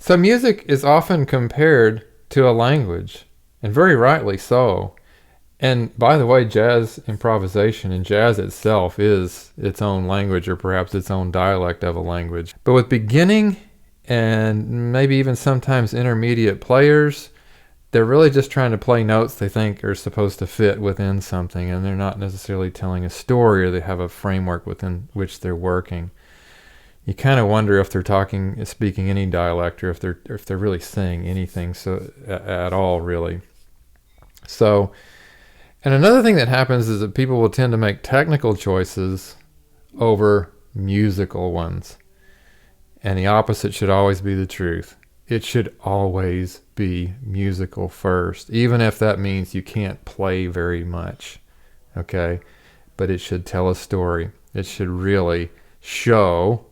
So music is often compared to a language, and very rightly so. And by the way, jazz improvisation and jazz itself is its own language, or perhaps its own dialect of a language. But with beginning and maybe even sometimes intermediate players, they're really just trying to play notes they think are supposed to fit within something, and they're not necessarily telling a story, or they have a framework within which they're working. You kind of wonder if they're speaking any dialect, or if they're really saying anything at all, really. So, and another thing that happens is that people will tend to make technical choices over musical ones, and the opposite should always be the truth. It should always be musical first, even if that means you can't play very much, okay? But it should tell a story. It should really show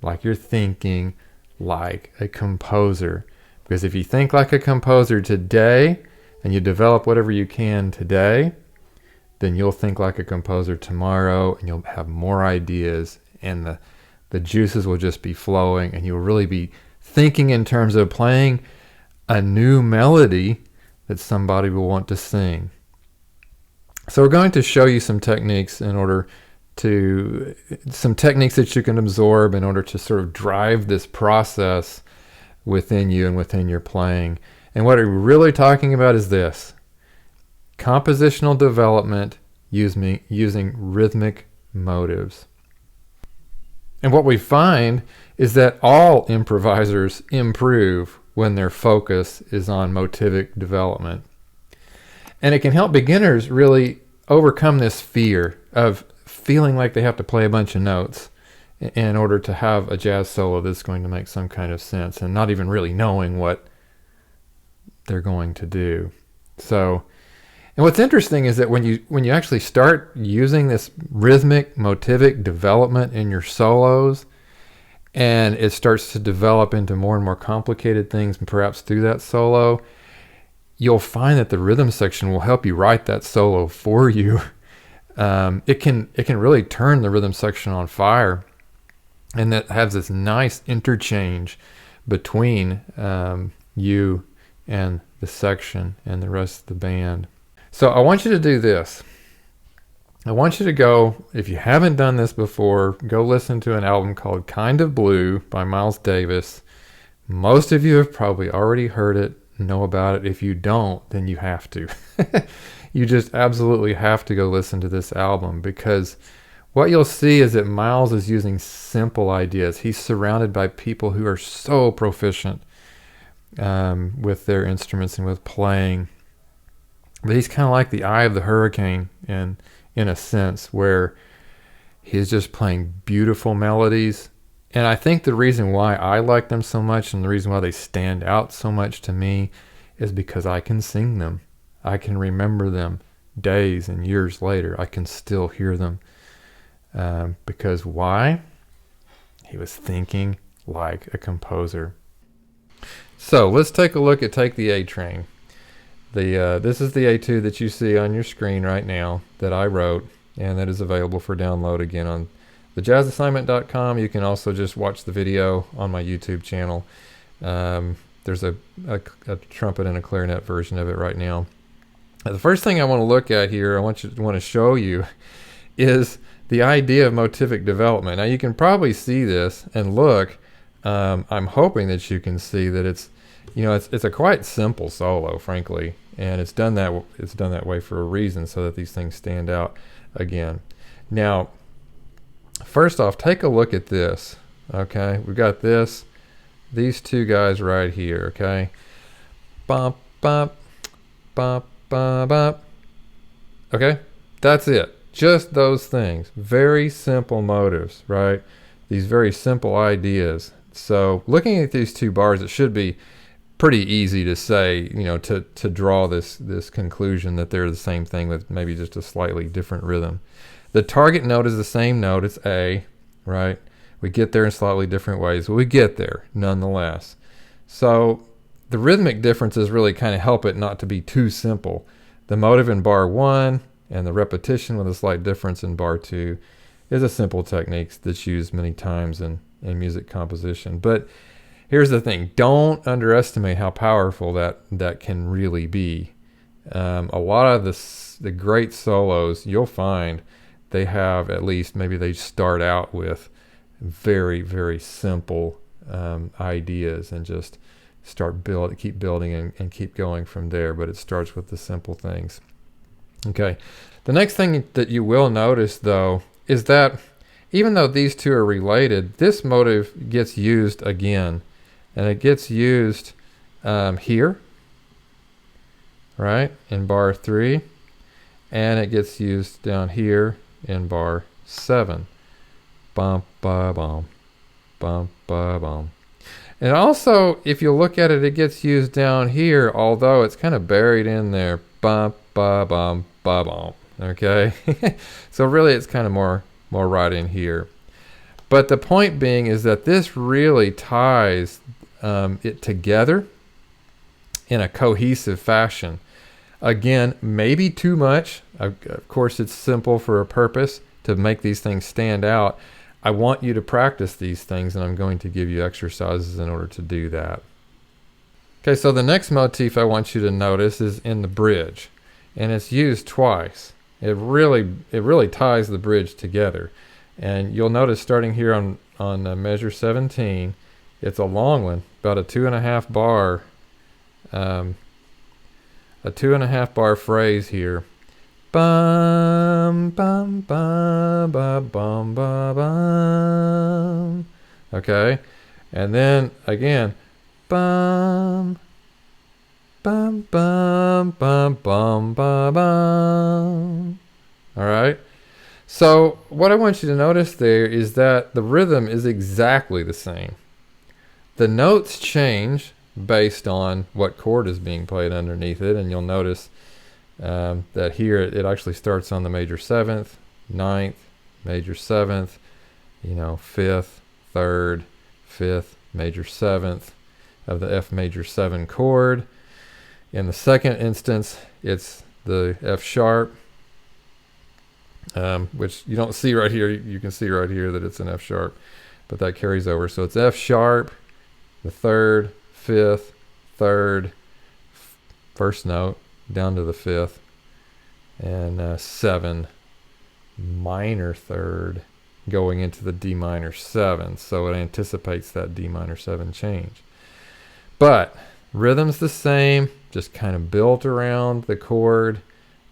like you're thinking like a composer. Because if you think like a composer today and you develop whatever you can today, then you'll think like a composer tomorrow, and you'll have more ideas, and the juices will just be flowing, and you'll really be thinking in terms of playing a new melody that somebody will want to sing. So we're going to show you some techniques some techniques that you can absorb in order to sort of drive this process within you and within your playing. And what we're really talking about is this: compositional development using rhythmic motives. And what we find is that all improvisers improve when their focus is on motivic development. And it can help beginners really overcome this fear of feeling like they have to play a bunch of notes in order to have a jazz solo that's going to make some kind of sense, and not even really knowing what they're going to do. So, and what's interesting is that when you actually start using this rhythmic motivic development in your solos, and it starts to develop into more and more complicated things, and perhaps through that solo, you'll find that the rhythm section will help you write that solo for you. It can really turn the rhythm section on fire, and that has this nice interchange between you and the section and the rest of the band. So I want you to do this. I want you to go, if you haven't done this before, go listen to an album called Kind of Blue by Miles Davis. Most of you have probably already heard it, know about it. If you don't, then you have to. You just absolutely have to go listen to this album, because what you'll see is that Miles is using simple ideas. He's surrounded by people who are so proficient with their instruments and with playing. But he's kind of like the eye of the hurricane in a sense, where he's just playing beautiful melodies. And I think the reason why I like them so much, and the reason why they stand out so much to me, is because I can sing them. I can remember them days and years later. I can still hear them. Because why? He was thinking like a composer. So let's take a look at Take the A Train. This is the etude that you see on your screen right now that I wrote, and that is available for download again on thejazzassignment.com. You can also just watch the video on my YouTube channel. There's a trumpet and a clarinet version of it right now. The first thing I want to look at here, I want to show you, is the idea of motivic development. Now you can probably see this and look. I'm hoping that you can see that it's a quite simple solo, frankly, and it's done that way for a reason, so that these things stand out again. Now, first off, take a look at this. Okay, we've got these two guys right here. Okay, bump, bump, bump, bump, bump. Okay, that's it. Just those things. Very simple motives, right? These very simple ideas. So, looking at these two bars, it should be pretty easy to say, to draw this conclusion that they're the same thing with maybe just a slightly different rhythm. The target note is the same note. It's A, right? We get there in slightly different ways, but we get there nonetheless. So the rhythmic differences really kind of help it not to be too simple. The motive in bar 1 and the repetition with a slight difference in bar 2 is a simple technique that's used many times in music composition. But here's the thing: don't underestimate how powerful that can really be. A lot of the great solos you'll find they have, at least maybe they start out with very, very simple ideas and just keep building and keep going from there. But it starts with the simple things. Okay. The next thing that you will notice, though, is that even though these two are related, this motive gets used again, and it gets used here, right, in bar 3, and it gets used down here in bar 7. Bum, ba, bum, bum, ba, bum. And also, if you look at it, it gets used down here, although it's kind of buried in there. Bum, ba, bum, ba, bum. Okay? So really, it's kind of more right in here. But the point being is that this really ties it together in a cohesive fashion. Again, maybe too much. Of course, it's simple for a purpose to make these things stand out. I want you to practice these things, and I'm going to give you exercises in order to do that. Okay, so the next motif I want you to notice is in the bridge, and it's used twice. It really ties the bridge together. And you'll notice starting here on measure 17, it's a long one, about a 2.5 bar, a 2.5 bar phrase here. Bum, bum, bum, bum, bum, bum, bum. Okay, and then again, bum, bum, bum, bum, bum, bum, bum. All right. So what I want you to notice there is that the rhythm is exactly the same. The notes change based on what chord is being played underneath it, and you'll notice that here it actually starts on the major 7th, 9th, major 7th, 5th, 3rd, 5th, major 7th of the F major 7 chord. In the second instance, it's the F sharp, which you don't see right here. You can see right here that it's an F sharp, but that carries over. So it's F sharp, the 3rd, 5th, 3rd, first note, down to the 5th, and 7 minor 3rd going into the D minor 7. So it anticipates that D minor 7 change. But rhythm's the same, just kind of built around the chord.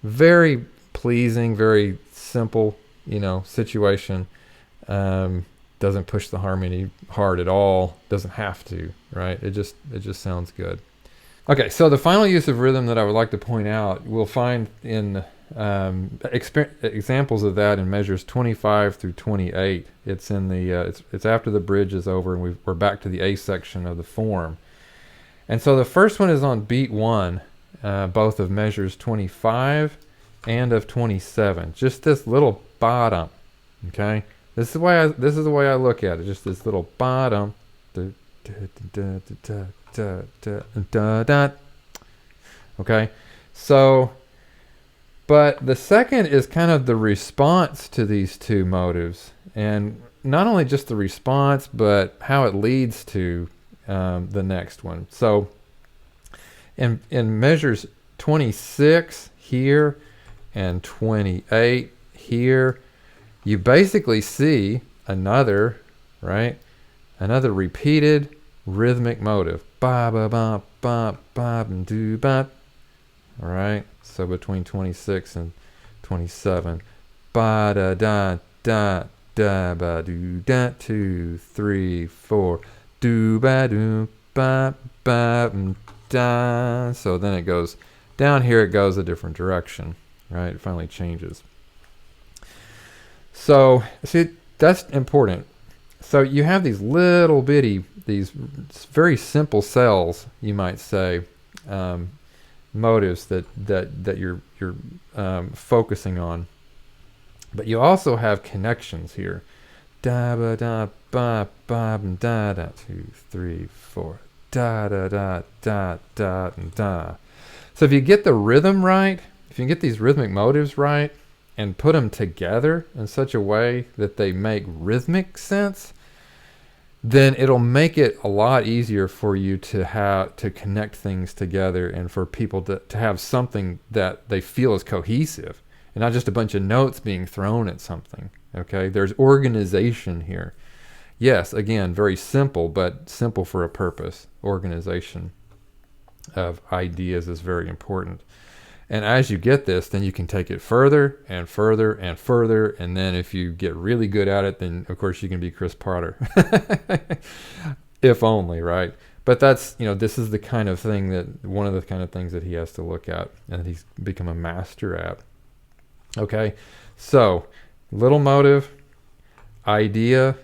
Very pleasing, very simple, situation. Doesn't push the harmony hard at all. Doesn't have to, right? It just sounds good. Okay, so the final use of rhythm that I would like to point out, we'll find in examples of that in measures 25 through 28. It's in the it's after the bridge is over, and we're back to the A section of the form. And so the first one is on beat 1, both of measures 25 and of 27. Just this little bottom, okay? This is the way I look at it. Just this little bottom. Okay, so, but the second is kind of the response to these two motives, and not only just the response, but how it leads to the next one. So in measures 26 here and 28 here, you basically see another repeated rhythmic motive. Ba ba ba ba ba do ba. All right. So between 26 and 27, ba da da da da ba do da 2 3 4 do ba do ba ba da. So then it goes down here. It goes a different direction. Right. It finally changes. So see, that's important. So you have these little bitty, these very simple cells, you might say, motives that you're focusing on, but you also have connections here. Da ba da ba ba da da 2 3 4 da da da da da da. So if you get the rhythm right, if you get these rhythmic motives right, and put them together in such a way that they make rhythmic sense, then it'll make it a lot easier for you to connect things together, and for people to have something that they feel is cohesive and not just a bunch of notes being thrown at something. Okay, there's organization here. Yes, again, very simple, but simple for a purpose. Organization of ideas is very important. And as you get this, then you can take it further and further and further. And then if you get really good at it, then of course you can be Chris Potter. If only, right? But that's, this is the kind of thing one of the kind of things that he has to look at and that he's become a master at. Okay, so little motive, idea,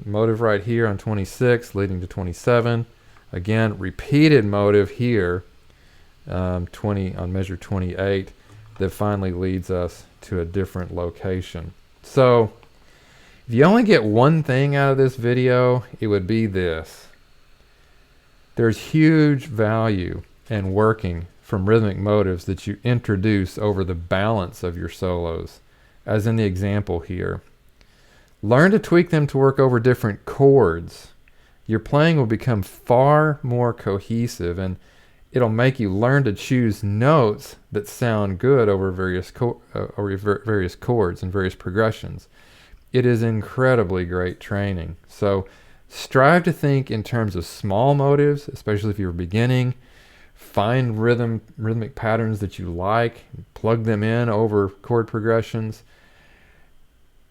motive right here on 26 leading to 27. Again, repeated motive here, 20 on measure 28, that finally leads us to a different location. So if you only get one thing out of this video, it would be this. There's huge value in working from rhythmic motives that you introduce over the balance of your solos, as in the example here. Learn to tweak them to work over different chords. Your playing will become far more cohesive, and it'll make you learn to choose notes that sound good over various chords and various progressions. It is incredibly great training. So strive to think in terms of small motives, especially if you're beginning. Find rhythmic patterns that you like, plug them in over chord progressions.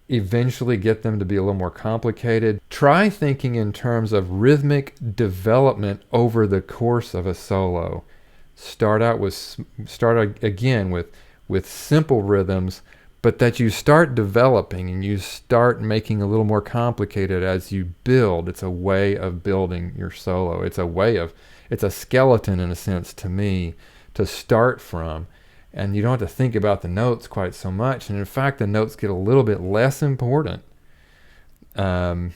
Eventually get them to be a little more complicated. Try thinking in terms of rhythmic development over the course of a solo. Start again with simple rhythms, but that you start developing and you start making a little more complicated as you build. It's a way of building your solo. It's a skeleton, in a sense, to me, to start from. And you don't have to think about the notes quite so much. And in fact, the notes get a little bit less important. I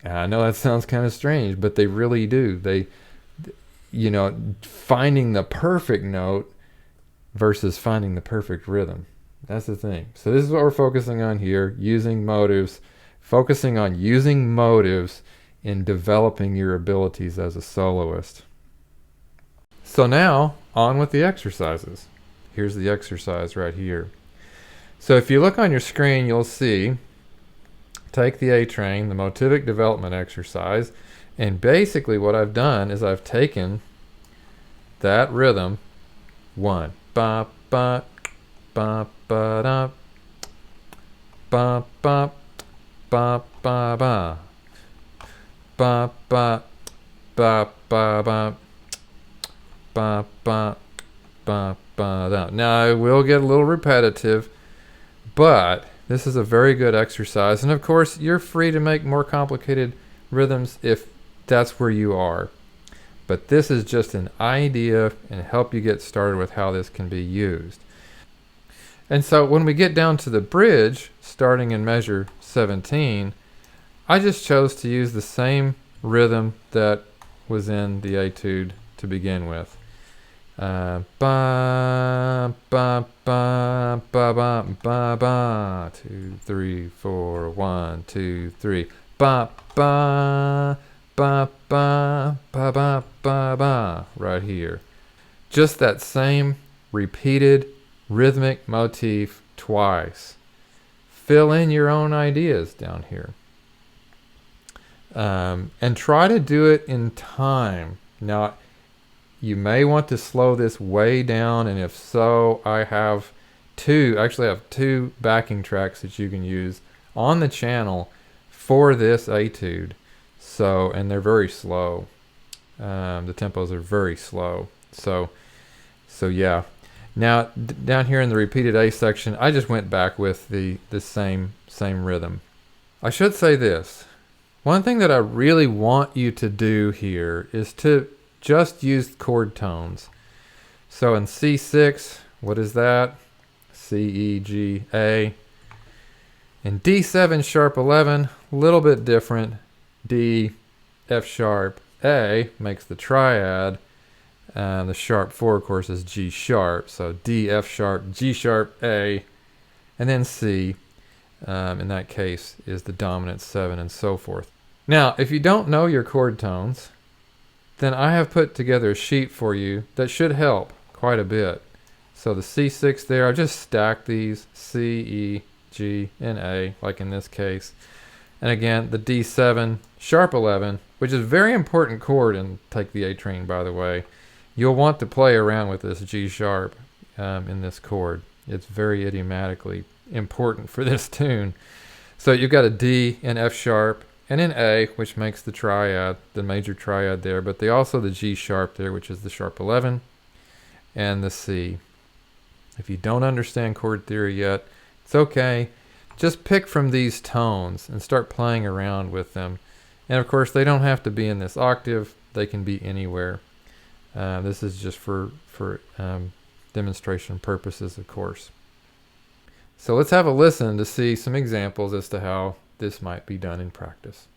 know that sounds kind of strange, but they really do. Finding the perfect note versus finding the perfect rhythm. That's the thing. So this is what we're focusing on here, using motives, focusing on using motives in developing your abilities as a soloist. So now, on with the exercises. Here's the exercise right here. So if you look on your screen, you'll see, take the A train, the motivic development exercise, and basically what I've done is I've taken that rhythm, one, ba ba ba ba da, ba ba ba ba ba, ba ba ba ba ba, ba ba ba ba. Now I will get a little repetitive, but this is a very good exercise, and of course you're free to make more complicated rhythms if that's where you are, but this is just an idea and help you get started with how this can be used. And so when we get down to the bridge, starting in measure 17, I just chose to use the same rhythm that was in the etude to begin with. Ba ba ba ba ba ba ba, 2 3 4 1 2 3, ba ba ba ba ba ba ba ba, right here. Just that same repeated rhythmic motif twice. Fill in your own ideas down here, and try to do it in time. Now, you may want to slow this way down, and if so, I have two backing tracks that you can use on the channel for this etude. So, and they're very slow. The tempos are very slow. So yeah. Now down here in the repeated A section, I just went back with the same rhythm. I should say this. One thing that I really want you to do here is to just use chord tones. So in C6, what is that? C, E, G, A. In D7 sharp 11, a little bit different. D, F sharp, A makes the triad. The sharp 4, of course, is G sharp. So D, F sharp, G sharp, A, and then C, in that case, is the dominant 7, and so forth. Now, if you don't know your chord tones, then I have put together a sheet for you that should help quite a bit. So the C6 there, I just stacked these C, E, G, and A, like in this case. And again, the D7, sharp 11, which is a very important chord in Take the A Train, by the way. You'll want to play around with this G sharp in this chord. It's very idiomatically important for this tune. So you've got a D and F sharp, and an A, which makes the triad, the major triad there, but they also the G sharp there, which is the sharp 11, and the C. If you don't understand chord theory yet, it's okay. Just pick from these tones and start playing around with them. And of course, they don't have to be in this octave. They can be anywhere. This is just for demonstration purposes, of course. So let's have a listen to see some examples as to how this might be done in practice.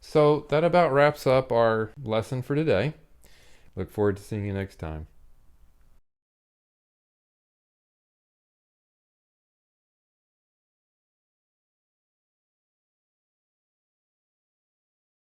So that about wraps up our lesson for today. Look forward to seeing you next time.